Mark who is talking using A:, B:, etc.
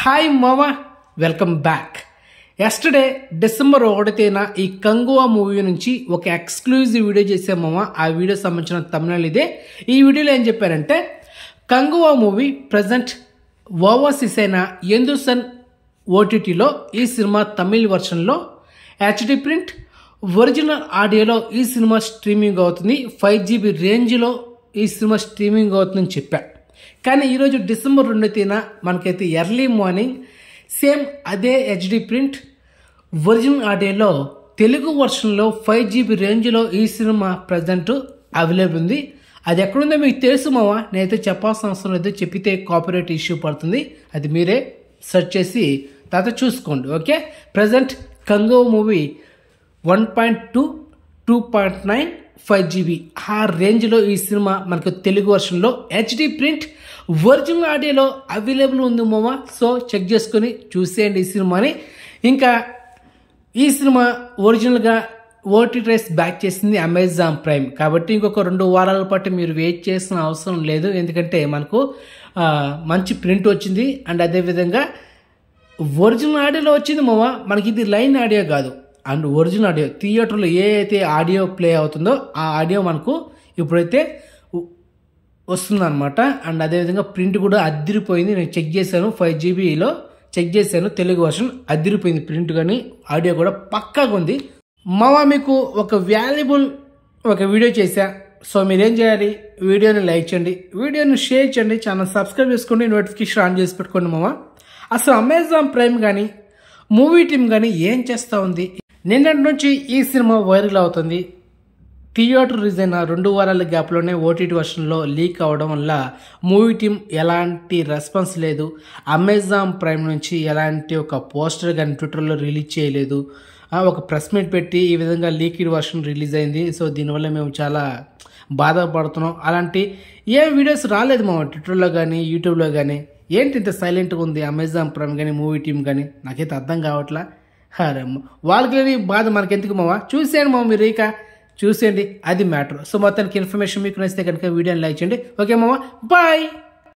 A: Hi మామా, welcome back. Yesterday December 1న ఈ Kanguva movie నుంచి ఒక ఎక్స్క్లూజివ్ వీడియో చేసాం మామ. ఆ వీడియో సంబంధించిన తమిళనాడు ఇదే. ఈ వీడియోలో ఏం చెప్పారంటే, కంగువా మూవీ ప్రజెంట్ ఓవర్సీస్ అయిన ఎందుసన్ ఓటీటీలో ఈ సినిమా తమిళ్ వర్షన్లో హెచ్డి ప్రింట్ ఒరిజినల్ ఆడియోలో ఈ సినిమా స్ట్రీమింగ్ అవుతుంది. 5GB రేంజ్లో ఈ సినిమా స్ట్రీమింగ్ అవుతుందని చెప్పా. కానీ ఈరోజు డిసెంబర్ 2న మనకైతే ఎర్లీ మార్నింగ్ సేమ్ అదే హెచ్డి ప్రింట్ ఒరిజినల్ ఆడియోలో తెలుగు వర్షన్లో 5GB రేంజ్లో ఈ సినిమా ప్రజెంట్ అవైలబుల్ ఉంది. అది ఎక్కడుందో మీకు తెలుసు మావా, నేనైతే చెప్పాల్సిన అవసరం లేదు. చెప్పితే కాపీరైట్ ఇష్యూ పడుతుంది. అది మీరే సెర్చ్ చేసి తర్వాత చూసుకోండి. Okay, present Kanguva movie 1.2, 2.9, 5GB ఆ రేంజ్లో ఈ సినిమా మనకు తెలుగు వర్షన్లో హెచ్డి ప్రింట్ ఒరిజినల్ ఆడియోలో అవైలబుల్ ఉంది మామ. సో చెక్ చేసుకొని చూసేయండి ఈ సినిమాని. ఇంకా ఈ సినిమా ఒరిజినల్గా ఓటీటీస్ బ్యాక్ చేసింది అమెజాన్ ప్రైమ్ కాబట్టి ఇంకొక 2 వారాల పాటు మీరు వెయిట్ చేసిన అవసరం లేదు. ఎందుకంటే మనకు మంచి ప్రింట్ వచ్చింది. అండ్ అదేవిధంగా ఒరిజినల్ ఆడియోలో వచ్చింది మామ. మనకి ఇది లైన్ ఆడియో కాదు, అండ్ ఒరిజినల్ ఆడియో. థియేటర్లో ఏ అయితే ఆడియో ప్లే అవుతుందో ఆ ఆడియో మనకు ఇప్పుడైతే వస్తుందన్నమాట. అండ్ అదేవిధంగా ప్రింట్ కూడా అదిరిపోయింది. నేను చెక్ చేశాను, 5GBలో చెక్ చేశాను. తెలుగు వర్షన్ అదిరిపోయింది ప్రింట్, కానీ ఆడియో కూడా పక్కాగా ఉంది మామ. మీకు ఒక వాల్యుబుల్ ఒక వీడియో చేశా. సో మీరేం చేయాలి, వీడియోని లైక్ చేయండి, వీడియోని షేర్ చేయండి, ఛానల్ సబ్స్క్రైబ్ చేసుకోండి, నోటిఫికేషన్ ఆన్ చేసి పెట్టుకోండి మామ. అసలు అమెజాన్ ప్రైమ్ కానీ మూవీ టీమ్ కానీ ఏం చేస్తూ ఉంది? నిన్నటి నుంచి ఈ సినిమా వైరల్ అవుతుంది. థియేటర్ రిలీజ్ అయిన 2 వారాల గ్యాప్లోనే ఓటీటీ వర్షన్లో లీక్ అవడం వల్ల మూవీ టీం ఎలాంటి రెస్పాన్స్ లేదు. అమెజాన్ ప్రైమ్ నుంచి ఎలాంటి ఒక పోస్టర్ కానీ ట్విట్టర్లో రిలీజ్ చేయలేదు. ఒక ప్రెస్ మీట్ పెట్టి ఈ విధంగా లీక్డ్ వర్షన్ రిలీజ్ అయింది. సో దీనివల్ల మేము చాలా బాధపడుతున్నాం. అలాంటి ఏ వీడియోస్ రాలేదు మా ట్విట్టర్లో కానీ యూట్యూబ్లో కానీ. ఏంటి ఇంత సైలెంట్గా ఉంది అమెజాన్ ప్రైమ్ కానీ మూవీ టీం కానీ? నాకైతే అర్థం కావట్లా. అరేమ్మ, వాళ్ళకి బాధ మనకెందుకు మావా? చూసేయండి మామ, మీరు ఇక చూసేయండి, అది మ్యాటర్. సో మొత్తానికి ఇన్ఫర్మేషన్ మీకు నచ్చితే కనుక వీడియోని లైక్ చేయండి. ఓకే మామ, బాయ్.